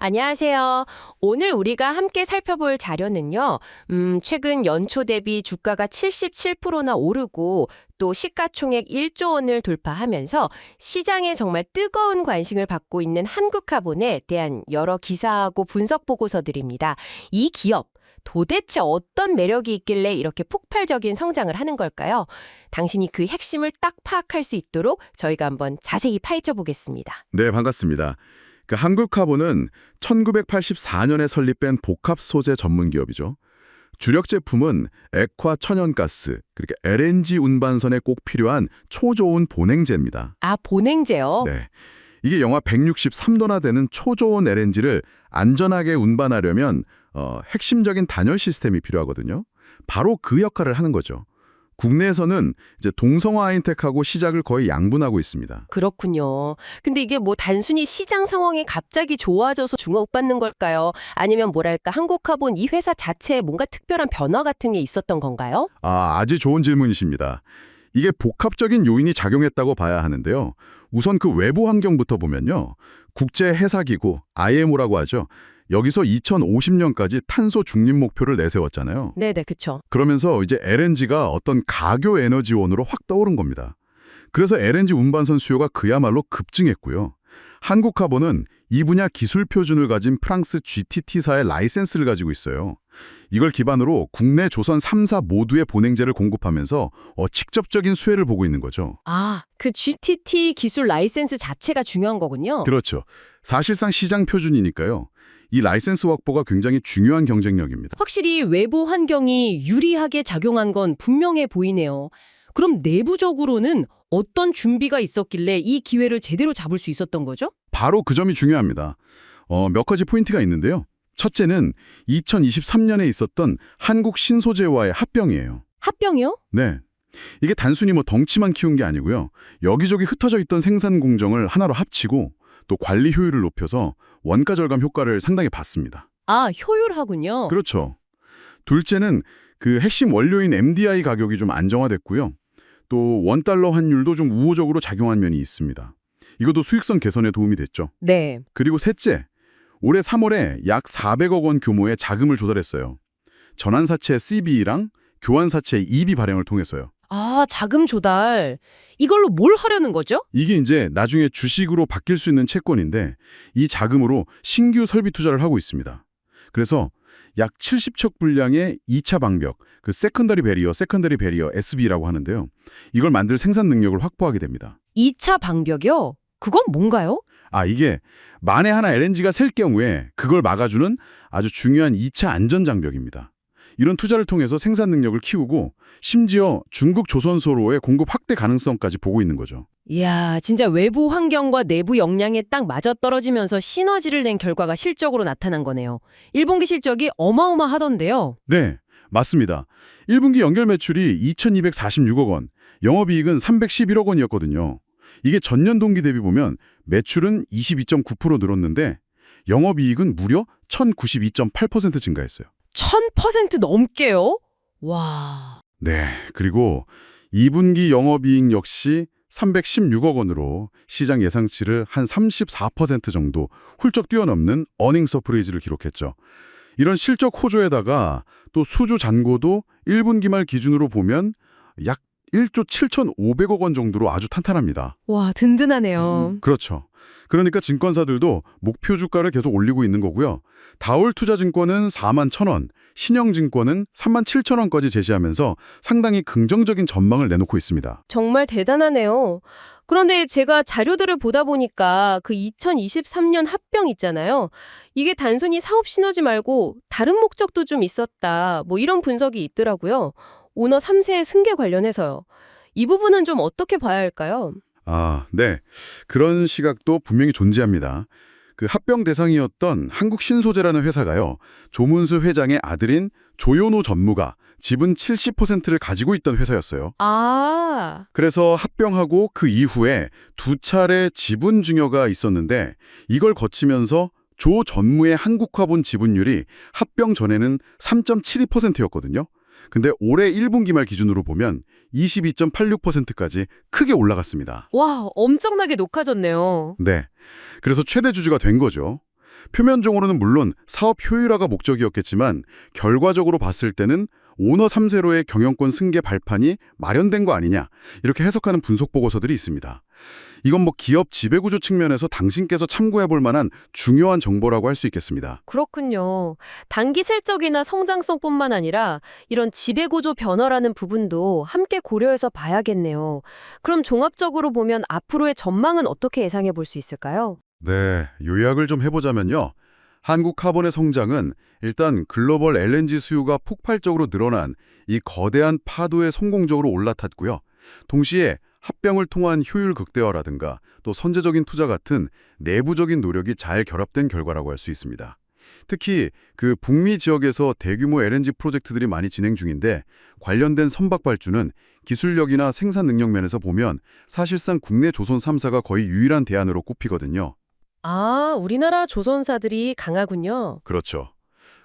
안녕하세요. 오늘 우리가 함께 살펴볼 자료는요, 최근 연초 대비 주가가 77%나 오르고 또 시가총액 1조 원을 돌파하면서 시장에 정말 뜨거운 관심을 받고 있는 한국화본에 대한 여러 기사하고 분석 보고서들입니다. 이 기업, 도대체 어떤 매력이 있길래 이렇게 폭발적인 성장을 하는 걸까요? 당신이 그 핵심을 딱 파악할 수 있도록 저희가 한번 자세히 파헤쳐 보겠습니다. 네, 반갑습니다. 한국화본은 1984년에 설립된 복합 소재 전문 기업이죠. 주력 제품은 액화 천연가스, 그러니까 LNG 운반선에 꼭 필요한 초저온 보냉제입니다. 아, 보냉제요? 네, 이게 영하 163도나 되는 초저온 LNG를 안전하게 운반하려면 핵심적인 단열 시스템이 필요하거든요. 바로 그 역할을 하는 거죠. 국내에서는 이제 동성화 하이텍하고 시작을 거의 양분하고 있습니다. 그렇군요. 근데 이게 뭐 단순히 시장 상황이 갑자기 좋아져서 주목받는 걸까요? 아니면 뭐랄까 한국화본 이 회사 자체에 뭔가 특별한 변화 같은 게 있었던 건가요? 아주 좋은 질문이십니다. 이게 복합적인 요인이 작용했다고 봐야 하는데요. 우선 그 외부 환경부터 보면요. 국제해사기구 IMO라고 하죠. 여기서 2050년까지 탄소 중립 목표를 내세웠잖아요. 네네, 그쵸. 그러면서 이제 LNG가 어떤 가교 에너지원으로 확 떠오른 겁니다. 그래서 LNG 운반선 수요가 그야말로 급증했고요. 한국화본은 이 분야 기술 표준을 가진 프랑스 GTT사의 라이센스를 가지고 있어요. 이걸 기반으로 국내 조선 3사 모두의 보냉제를 공급하면서 직접적인 수혜를 보고 있는 거죠. 아, 그 GTT 기술 라이센스 자체가 중요한 거군요. 그렇죠. 사실상 시장 표준이니까요. 이 라이센스 확보가 굉장히 중요한 경쟁력입니다. 확실히 외부 환경이 유리하게 작용한 건 분명해 보이네요. 그럼 내부적으로는 어떤 준비가 있었길래 이 기회를 제대로 잡을 수 있었던 거죠? 바로 그 점이 중요합니다. 몇 가지 포인트가 있는데요. 첫째는 2023년에 있었던 한국 신소재와의 합병이에요. 합병이요? 네. 이게 단순히 덩치만 키운 게 아니고요. 여기저기 흩어져 있던 생산 공정을 하나로 합치고 또 관리 효율을 높여서 원가 절감 효과를 상당히 봤습니다. 아, 효율하군요. 그렇죠. 둘째는 그 핵심 원료인 MDI 가격이 좀 안정화됐고요. 또 원달러 환율도 좀 우호적으로 작용한 면이 있습니다. 이것도 수익성 개선에 도움이 됐죠. 네. 그리고 셋째, 올해 3월에 약 400억 원 규모의 자금을 조달했어요. 전환사채 CB랑 교환사채 EB 발행을 통해서요. 아, 자금 조달. 이걸로 뭘 하려는 거죠? 이게 이제 나중에 주식으로 바뀔 수 있는 채권인데 이 자금으로 신규 설비 투자를 하고 있습니다. 그래서 약 70척 분량의 2차 방벽, 그 세컨더리 베리어 SB라고 하는데요. 이걸 만들 생산 능력을 확보하게 됩니다. 2차 방벽이요? 그건 뭔가요? 이게 만에 하나 LNG가 셀 경우에 그걸 막아주는 아주 중요한 2차 안전장벽입니다. 이런 투자를 통해서 생산 능력을 키우고 심지어 중국 조선소로의 공급 확대 가능성까지 보고 있는 거죠. 이야, 진짜 외부 환경과 내부 역량에 딱 맞아떨어지면서 시너지를 낸 결과가 실적으로 나타난 거네요. 1분기 실적이 어마어마하던데요. 네, 맞습니다. 1분기 연결 매출이 2,246억 원, 영업이익은 311억 원이었거든요. 이게 전년 동기 대비 보면 매출은 22.9% 늘었는데 영업이익은 무려 1,092.8% 증가했어요. 1000% 넘게요? 와. 네, 그리고 2분기 영업이익 역시 316억 원으로 시장 예상치를 한 34% 정도 훌쩍 뛰어넘는 어닝 서프레이즈를 기록했죠. 이런 실적 호조에다가 또 수주 잔고도 1분기 말 기준으로 보면 약 1조 7,500억 원 정도로 아주 탄탄합니다. 와, 든든하네요. 그렇죠. 그러니까 증권사들도 목표 주가를 계속 올리고 있는 거고요. 다올투자증권은 41,000원, 신영증권은 37,000원까지 제시하면서 상당히 긍정적인 전망을 내놓고 있습니다. 정말 대단하네요. 그런데 제가 자료들을 보다 보니까 그 2023년 합병 있잖아요. 이게 단순히 사업 시너지 말고 다른 목적도 좀 있었다. 뭐 이런 분석이 있더라고요. 오너 3세의 승계 관련해서요. 이 부분은 좀 어떻게 봐야 할까요? 네. 그런 시각도 분명히 존재합니다. 그 합병 대상이었던 한국신소재라는 회사가요. 조문수 회장의 아들인 조현오 전무가 지분 70%를 가지고 있던 회사였어요. 아, 그래서 합병하고 그 이후에 두 차례 지분 증여가 있었는데 이걸 거치면서 조 전무의 한국화본 지분율이 합병 전에는 3.72%였거든요. 근데 올해 1분기 말 기준으로 보면 22.86%까지 크게 올라갔습니다. 와, 엄청나게 높아졌네요. 네. 그래서 최대 주주가 된 거죠. 표면적으로는 물론 사업 효율화가 목적이었겠지만 결과적으로 봤을 때는 오너 3세로의 경영권 승계 발판이 마련된 거 아니냐 이렇게 해석하는 분석 보고서들이 있습니다. 이건 뭐 기업 지배구조 측면에서 당신께서 참고해 볼 만한 중요한 정보라고 할 수 있겠습니다. 그렇군요. 단기 실적이나 성장성뿐만 아니라 이런 지배구조 변화라는 부분도 함께 고려해서 봐야겠네요. 그럼 종합적으로 보면 앞으로의 전망은 어떻게 예상해 볼 수 있을까요? 네, 요약을 좀 해보자면요. 한국 카본의 성장은 일단 글로벌 LNG 수요가 폭발적으로 늘어난 이 거대한 파도에 성공적으로 올라탔고요. 동시에 합병을 통한 효율 극대화라든가 또 선제적인 투자 같은 내부적인 노력이 잘 결합된 결과라고 할 수 있습니다. 특히 그 북미 지역에서 대규모 LNG 프로젝트들이 많이 진행 중인데 관련된 선박 발주는 기술력이나 생산 능력 면에서 보면 사실상 국내 조선 3사가 거의 유일한 대안으로 꼽히거든요. 아, 우리나라 조선사들이 강하군요. 그렇죠.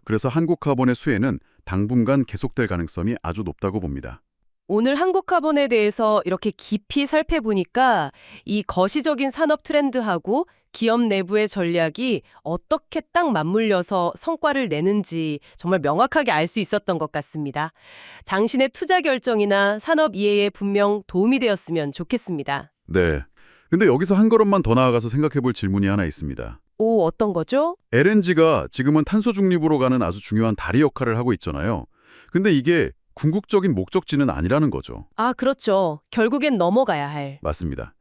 그래서 한국카본의 수혜는 당분간 계속될 가능성이 아주 높다고 봅니다. 오늘 한국카본에 대해서 이렇게 깊이 살펴보니까 이 거시적인 산업 트렌드하고 기업 내부의 전략이 어떻게 딱 맞물려서 성과를 내는지 정말 명확하게 알 수 있었던 것 같습니다. 당신의 투자 결정이나 산업 이해에 분명 도움이 되었으면 좋겠습니다. 네. 근데 여기서 한 걸음만 더 나아가서 생각해 볼 질문이 하나 있습니다. 오, 어떤 거죠? LNG가 지금은 탄소 중립으로 가는 아주 중요한 다리 역할을 하고 있잖아요. 근데 이게 궁극적인 목적지는 아니라는 거죠. 아, 그렇죠. 결국엔 넘어가야 할. 맞습니다.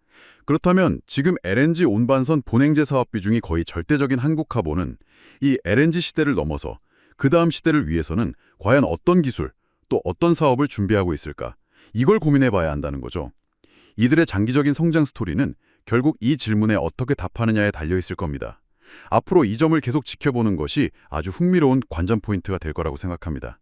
그렇다면 지금 LNG 온반선 본행제 사업 비중이 거의 절대적인 한국카본은 이 LNG 시대를 넘어서 그 다음 시대를 위해서는 과연 어떤 기술, 또 어떤 사업을 준비하고 있을까? 이걸 고민해 봐야 한다는 거죠. 이들의 장기적인 성장 스토리는 결국 이 질문에 어떻게 답하느냐에 달려 있을 겁니다. 앞으로 이 점을 계속 지켜보는 것이 아주 흥미로운 관전 포인트가 될 거라고 생각합니다.